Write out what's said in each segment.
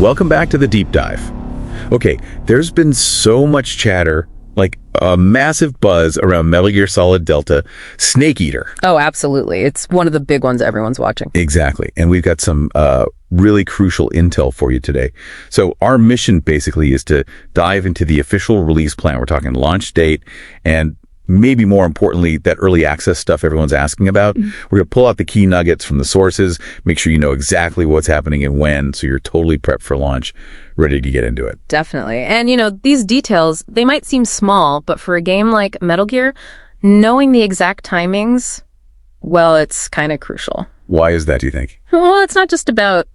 Welcome back to the deep dive. Okay, there's been so much chatter, like a massive buzz around Metal Gear Solid Delta Snake Eater. Oh, absolutely. It's one of the big ones everyone's watching. Exactly. And we've got some really crucial intel for you today. So our mission basically is to dive into the official release plan. We're talking launch date and maybe more importantly, that early access stuff everyone's asking about. We're going to pull out the key nuggets from the sources, make sure you know exactly what's happening and when, so you're totally prepped for launch, ready to get into it. Definitely. And, these details, they might seem small, but for a game like Metal Gear, knowing the exact timings, well, it's kind of crucial. Why is that, do you think? Well, it's not just about,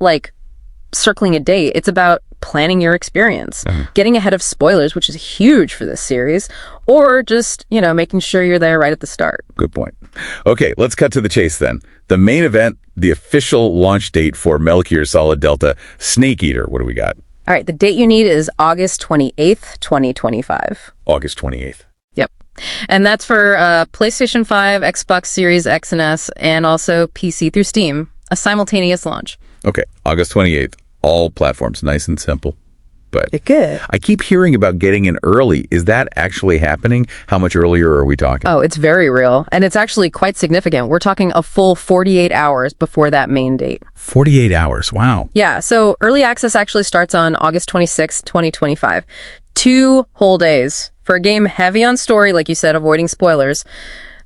circling a date. It's about planning your experience, getting ahead of spoilers, which is huge for this series, or just, making sure you're there right at the start. Good point. Okay, let's cut to the chase then. The main event, the official launch date for Metal Gear Solid Delta Snake Eater. What do we got? All right, the date you need is August 28th, 2025. August 28th. Yep. And that's for PlayStation 5, Xbox Series X and S, and also PC through Steam, a simultaneous launch. Okay, August 28th. All platforms, nice and simple. But good. I keep hearing about getting in early. Is that actually happening? How much earlier are we talking? Oh, it's very real. And it's actually quite significant. We're talking a full 48 hours before that main date. 48 hours. Wow. Yeah. So early access actually starts on August 26th, 2025. 2 whole days. For a game heavy on story, like you said, avoiding spoilers,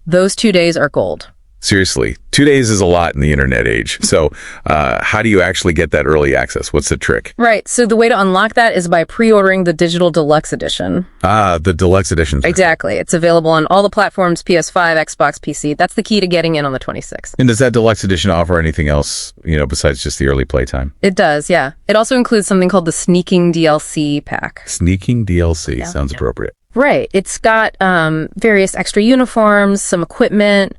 those 2 days are gold. Seriously, 2 days is a lot in the internet age. So how do you actually get that early access? What's the trick? Right. So the way to unlock that is by pre-ordering the Digital Deluxe Edition. Ah, the Deluxe Edition. Exactly. It's available on all the platforms, PS5, Xbox, PC. That's the key to getting in on the 26th. And does that Deluxe Edition offer anything else, besides just the early playtime? It does, yeah. It also includes something called the Sneaking DLC pack. Sneaking DLC. Sounds appropriate. Right. It's got various extra uniforms, some equipment,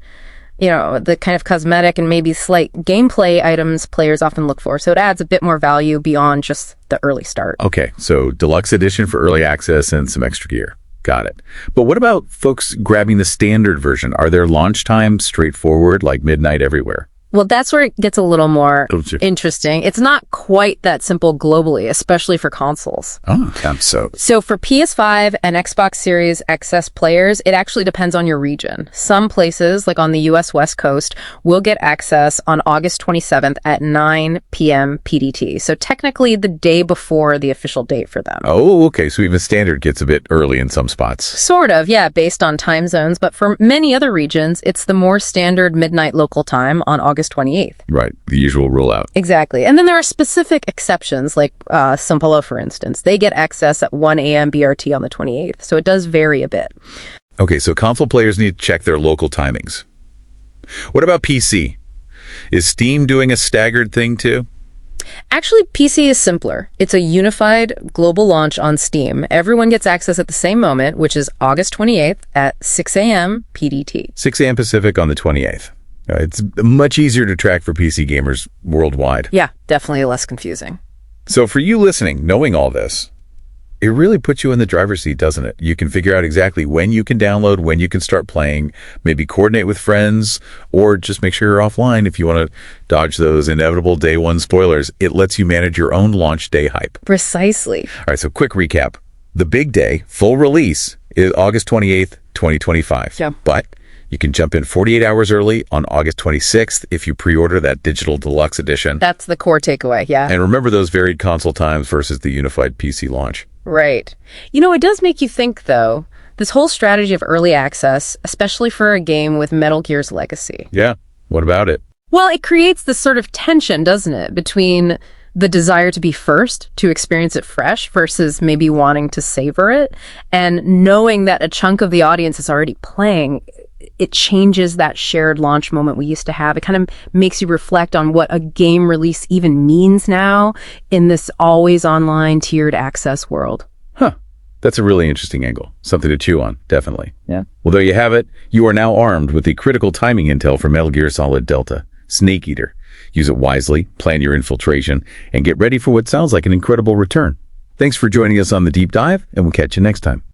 the kind of cosmetic and maybe slight gameplay items players often look for. So it adds a bit more value beyond just the early start. Okay, so Deluxe Edition for early access and some extra gear. Got it. But what about folks grabbing the standard version? Are their launch times straightforward, like midnight everywhere? Well, that's where it gets a little more interesting. It's not quite that simple globally, especially for consoles. Oh, So for PS5 and Xbox Series XS players, it actually depends on your region. Some places, like on the US West Coast, will get access on August 27th at 9 p.m. PDT. So technically the day before the official date for them. Oh, okay. So even standard gets a bit early in some spots. Sort of, yeah, based on time zones. But for many other regions, it's the more standard midnight local time on August 28th. Right, the usual rule out. Exactly. And then there are specific exceptions, like São Paulo, for instance. They get access at 1 a.m. BRT on the 28th, so it does vary a bit. Okay, so console players need to check their local timings. What about PC? Is Steam doing a staggered thing too? Actually, PC is simpler. It's a unified global launch on Steam. Everyone gets access at the same moment, which is August 28th at 6 a.m. PDT. 6 a.m. Pacific on the 28th. It's much easier to track for PC gamers worldwide. Yeah, definitely less confusing. So for you listening, knowing all this, it really puts you in the driver's seat, doesn't it? You can figure out exactly when you can download, when you can start playing, maybe coordinate with friends, or just make sure you're offline if you want to dodge those inevitable day one spoilers. It lets you manage your own launch day hype. Precisely. All right, so quick recap. The big day, full release, is August 28th, 2025. Yeah. But you can jump in 48 hours early on August 26th if you pre-order that Digital Deluxe Edition. That's the core takeaway, yeah. And remember those varied console times versus the unified PC launch. Right. It does make you think, though, this whole strategy of early access, especially for a game with Metal Gear's legacy. Yeah. What about it? Well, it creates this sort of tension, doesn't it, between the desire to be first, to experience it fresh, versus maybe wanting to savor it, and knowing that a chunk of the audience is already playing. It changes that shared launch moment we used to have. It kind of makes you reflect on what a game release even means now in this always online tiered access world. Huh. That's a really interesting angle. Something to chew on, definitely. Yeah. Well, there you have it. You are now armed with the critical timing intel for Metal Gear Solid Delta, Snake Eater. Use it wisely, plan your infiltration, and get ready for what sounds like an incredible return. Thanks for joining us on The Deep Dive, and we'll catch you next time.